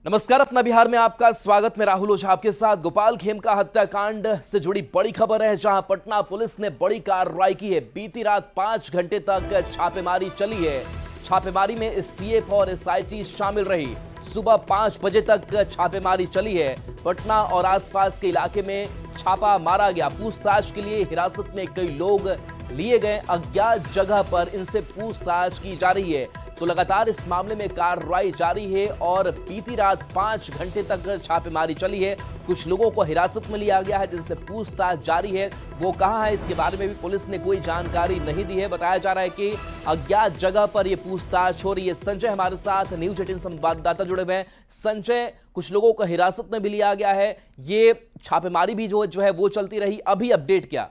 नमस्कार, अपना बिहार में आपका स्वागत। मैं राहुल ओझा आपके साथ। गोपाल खेमका हत्याकांड से जुड़ी बड़ी खबर है, जहां पटना पुलिस ने बड़ी कार्रवाई की है। बीती रात 5 घंटे तक छापेमारी चली है। छापेमारी में एसटीएफ और एसआईटी शामिल रही। सुबह 5 बजे तक छापेमारी चली है। पटना और आसपास के इलाके में छापा मारा गया। पूछताछ के लिए हिरासत में कई लोग लिए गए। अज्ञात जगह पर इनसे पूछताछ की जा रही है। तो लगातार इस मामले में कार्रवाई जारी है और बीती रात 5 घंटे तक छापेमारी चली है। कुछ लोगों को हिरासत में लिया गया है, जिनसे पूछताछ जारी है। वो कहां है, इसके बारे में भी पुलिस ने कोई जानकारी नहीं दी है। बताया जा रहा है कि अज्ञात जगह पर यह पूछताछ हो रही है। संजय हमारे साथ न्यूज 18 संवाददाता जुड़े हुए हैं। संजय, कुछ लोगों को हिरासत में भी लिया गया है। ये छापेमारी भी जो है वो चलती रही। अभी अपडेट क्या?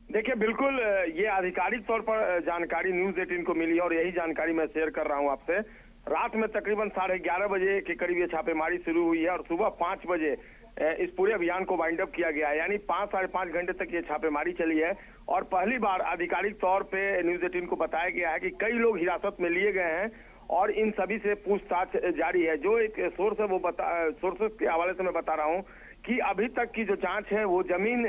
देखिए, बिल्कुल ये आधिकारिक तौर पर जानकारी न्यूज 18 को मिली और यही जानकारी मैं शेयर कर रहा हूं आपसे। रात में तकरीबन 11:30 बजे के करीब ये छापेमारी शुरू हुई है और सुबह 5 बजे इस पूरे अभियान को वाइंड अप किया गया है। यानी 5 साढ़े 5 घंटे तक ये छापेमारी चली है और पहली बार आधिकारिक तौर पे न्यूज 18 को बताया गया है कि कई लोग हिरासत में लिए गए हैं और इन सभी से पूछताछ जारी है। जो एक सोर्स है वो सोर्सेस के हवाले से मैं बता रहा हूँ कि अभी तक की जो जांच है वो जमीन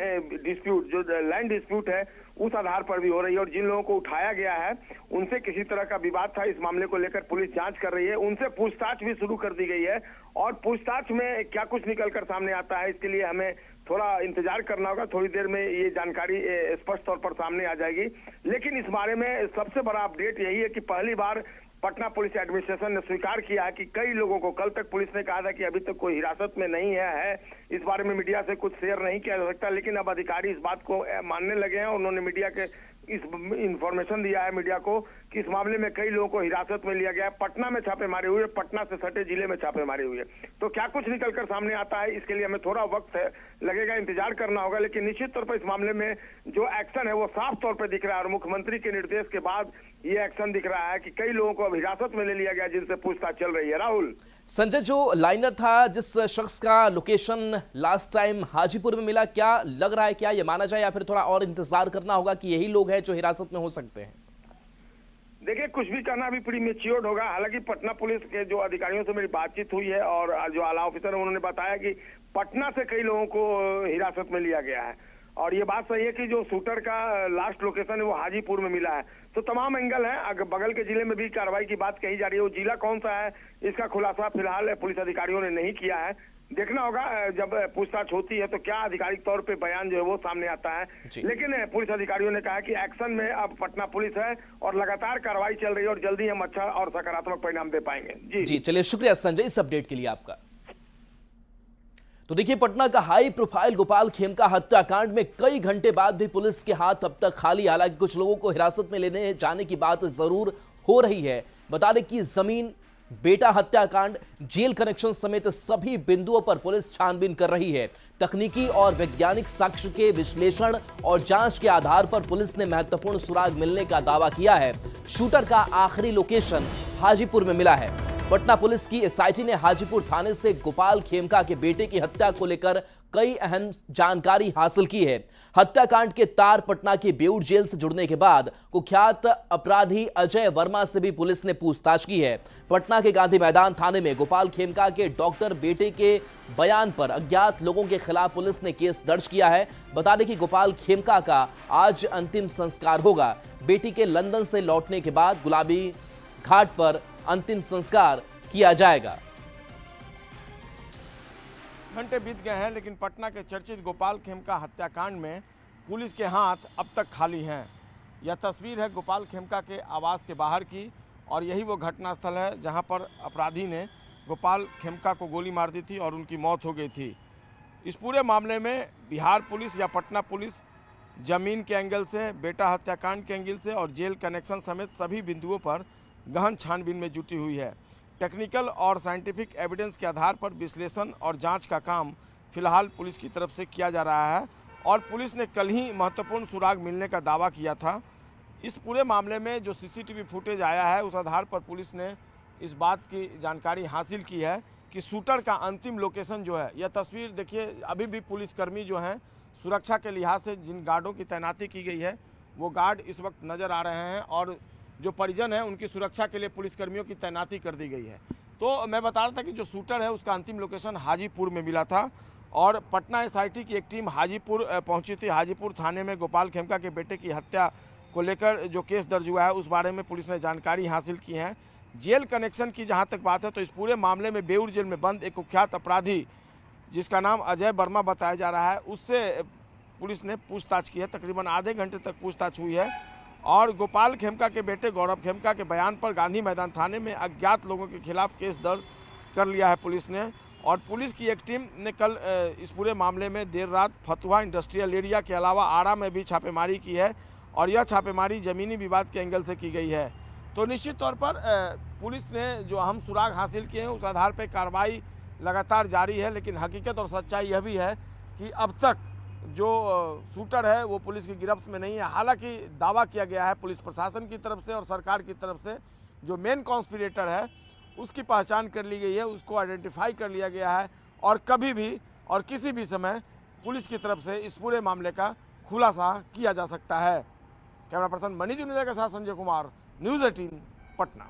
डिस्प्यूट, जो लैंड डिस्प्यूट है, उस आधार पर भी हो रही है और जिन लोगों को उठाया गया है उनसे किसी तरह का विवाद था, इस मामले को लेकर पुलिस जांच कर रही है। उनसे पूछताछ भी शुरू कर दी गई है और पूछताछ में क्या कुछ निकलकर सामने आता है, इसके लिए हमें थोड़ा इंतजार करना होगा। थोड़ी देर में ये जानकारी स्पष्ट तौर पर सामने आ जाएगी। लेकिन इस बारे में सबसे बड़ा अपडेट यही है कि पहली बार पटना पुलिस एडमिनिस्ट्रेशन ने स्वीकार किया है कि कई लोगों को, कल तक पुलिस ने कहा था कि अभी तक कोई हिरासत में नहीं है। इस बारे में मीडिया से कुछ शेयर नहीं किया जा सकता, लेकिन अब अधिकारी इस बात को मानने लगे हैं। उन्होंने मीडिया के इस इंफॉर्मेशन दिया है मीडिया को कि इस मामले में कई लोगों को हिरासत में लिया गया है। पटना में छापेमारी हुई है, पटना से सटे जिले में छापेमारी हुई है। तो क्या कुछ निकलकर सामने आता है, इसके लिए हमें थोड़ा वक्त लगेगा, इंतजार करना होगा। लेकिन निश्चित तौर पर इस मामले में जो एक्शन है वो साफ तौर पर दिख रहा है और मुख्यमंत्री के निर्देश के बाद ये एक्शन दिख रहा है कि कई लोगों को अब हिरासत में ले लिया गया, जिनसे पूछताछ चल रही है। राहुल, संजय, जो लाइनर था, जिस शख्स का लोकेशन लास्ट टाइम हाजीपुर में मिला, क्या लग रहा है, क्या ये माना जाए या फिर थोड़ा और इंतजार करना होगा कि यही लोग हैं जो हिरासत में हो सकते हैं? देखिए, कुछ भी कहना अभी प्रीमेच्योर्ड होगा। हालांकि पटना पुलिस के जो अधिकारियों से मेरी बातचीत हुई है और जो आला ऑफिसर है उन्होंने बताया कि पटना से कई लोगों को हिरासत में लिया गया है और ये बात सही है कि जो शूटर का लास्ट लोकेशन है वो हाजीपुर में मिला है। तो तमाम एंगल है। बगल के जिले में भी कार्रवाई की बात कही जा रही है। वो जिला कौन सा है, इसका खुलासा फिलहाल पुलिस अधिकारियों ने नहीं किया है। देखना होगा जब पूछताछ होती है तो क्या आधिकारिक तौर पे बयान जो है वो सामने आता है। लेकिन पुलिस अधिकारियों ने कहा कि एक्शन में अब पटना पुलिस है और लगातार कार्रवाई चल रही है और जल्दी हम अच्छा और सकारात्मक परिणाम दे पाएंगे। जी चलिए, शुक्रिया संजय इस अपडेट के लिए आपका। तो देखिए, पटना का हाई प्रोफाइल गोपाल खेमका हत्याकांड में कई घंटे बाद भी पुलिस के हाथ अब तक खाली। हालांकि कुछ लोगों को हिरासत में लेने जाने की बात जरूर हो रही है। बता दें कि जमीन, बेटा हत्याकांड, जेल कनेक्शन समेत सभी बिंदुओं पर पुलिस छानबीन कर रही है। तकनीकी और वैज्ञानिक साक्ष्य के विश्लेषण और जांच के आधार पर पुलिस ने महत्वपूर्ण सुराग मिलने का दावा किया है। शूटर का आखिरी लोकेशन हाजीपुर में मिला है। पटना पुलिस की एसआईटी ने हाजीपुर थाने से गोपाल खेमका के बेटे की हत्या को लेकर कई अहम जानकारी हासिल की है। हत्याकांड के तार पटना की बेऊर जेल से जुड़ने के बाद कुख्यात अपराधी अजय वर्मा से भी पुलिस ने पूछताछ की है। पटना के गांधी मैदान थाने में गोपाल खेमका के डॉक्टर बेटे के बयान पर अज्ञात लोगों के खिलाफ पुलिस ने केस दर्ज किया है। बता दें कि गोपाल खेमका का आज अंतिम संस्कार होगा। बेटी के लंदन से लौटने के बाद गुलाबी घाट पर अंतिम संस्कार किया जाएगा। घंटे बीत गए हैं, लेकिन पटना के चर्चित गोपाल खेमका हत्याकांड में पुलिस के हाथ अब तक खाली हैं। यह तस्वीर है गोपाल खेमका के आवास के बाहर की और यही वो घटनास्थल है जहां पर अपराधी ने गोपाल खेमका को गोली मार दी थी और उनकी मौत हो गई थी। इस पूरे मामले में बिहार पुलिस या पटना पुलिस जमीन के एंगल से, बेटा हत्याकांड के एंगल से और जेल कनेक्शन समेत सभी बिंदुओं पर गहन छानबीन में जुटी हुई है। टेक्निकल और साइंटिफिक एविडेंस के आधार पर विश्लेषण और जांच का काम फिलहाल पुलिस की तरफ से किया जा रहा है और पुलिस ने कल ही महत्वपूर्ण सुराग मिलने का दावा किया था। इस पूरे मामले में जो सीसीटीवी फुटेज आया है उस आधार पर पुलिस ने इस बात की जानकारी हासिल की है कि शूटर का अंतिम लोकेशन जो है, यह तस्वीर देखिए, अभी भी पुलिसकर्मी जो हैं सुरक्षा के लिहाज से जिन गार्डों की तैनाती की गई है वो गार्ड इस वक्त नज़र आ रहे हैं और जो परिजन है उनकी सुरक्षा के लिए पुलिसकर्मियों की तैनाती कर दी गई है। तो मैं बता रहा था कि जो शूटर है उसका अंतिम लोकेशन हाजीपुर में मिला था और पटना एसआईटी की एक टीम हाजीपुर पहुंची थी। हाजीपुर थाने में गोपाल खेमका के बेटे की हत्या को लेकर जो केस दर्ज हुआ है उस बारे में पुलिस ने जानकारी हासिल की है। जेल कनेक्शन की जहां तक बात है तो इस पूरे मामले में बेऊर जेल में बंद एक कुख्यात अपराधी जिसका नाम अजय वर्मा बताया जा रहा है, उससे पुलिस ने पूछताछ की है। तकरीबन आधे घंटे तक पूछताछ हुई है और गोपाल खेमका के बेटे गौरव खेमका के बयान पर गांधी मैदान थाने में अज्ञात लोगों के खिलाफ केस दर्ज कर लिया है पुलिस ने। और पुलिस की एक टीम ने कल इस पूरे मामले में देर रात फतुहा इंडस्ट्रियल एरिया के अलावा आरा में भी छापेमारी की है और यह छापेमारी ज़मीनी विवाद के एंगल से की गई है। तो निश्चित तौर पर पुलिस ने जो अहम सुराग हासिल किए हैं उस आधार पर कार्रवाई लगातार जारी है, लेकिन हकीकत और सच्चाई यह भी है कि अब तक जो शूटर है वो पुलिस की गिरफ्त में नहीं है। हालांकि दावा किया गया है पुलिस प्रशासन की तरफ से और सरकार की तरफ से जो मेन कॉन्स्पिरेटर है उसकी पहचान कर ली गई है, उसको आइडेंटिफाई कर लिया गया है और कभी भी और किसी भी समय पुलिस की तरफ से इस पूरे मामले का खुलासा किया जा सकता है। कैमरा पर्सन मनीष जुनेजा के साथ संजय कुमार, न्यूज़ 18 पटना।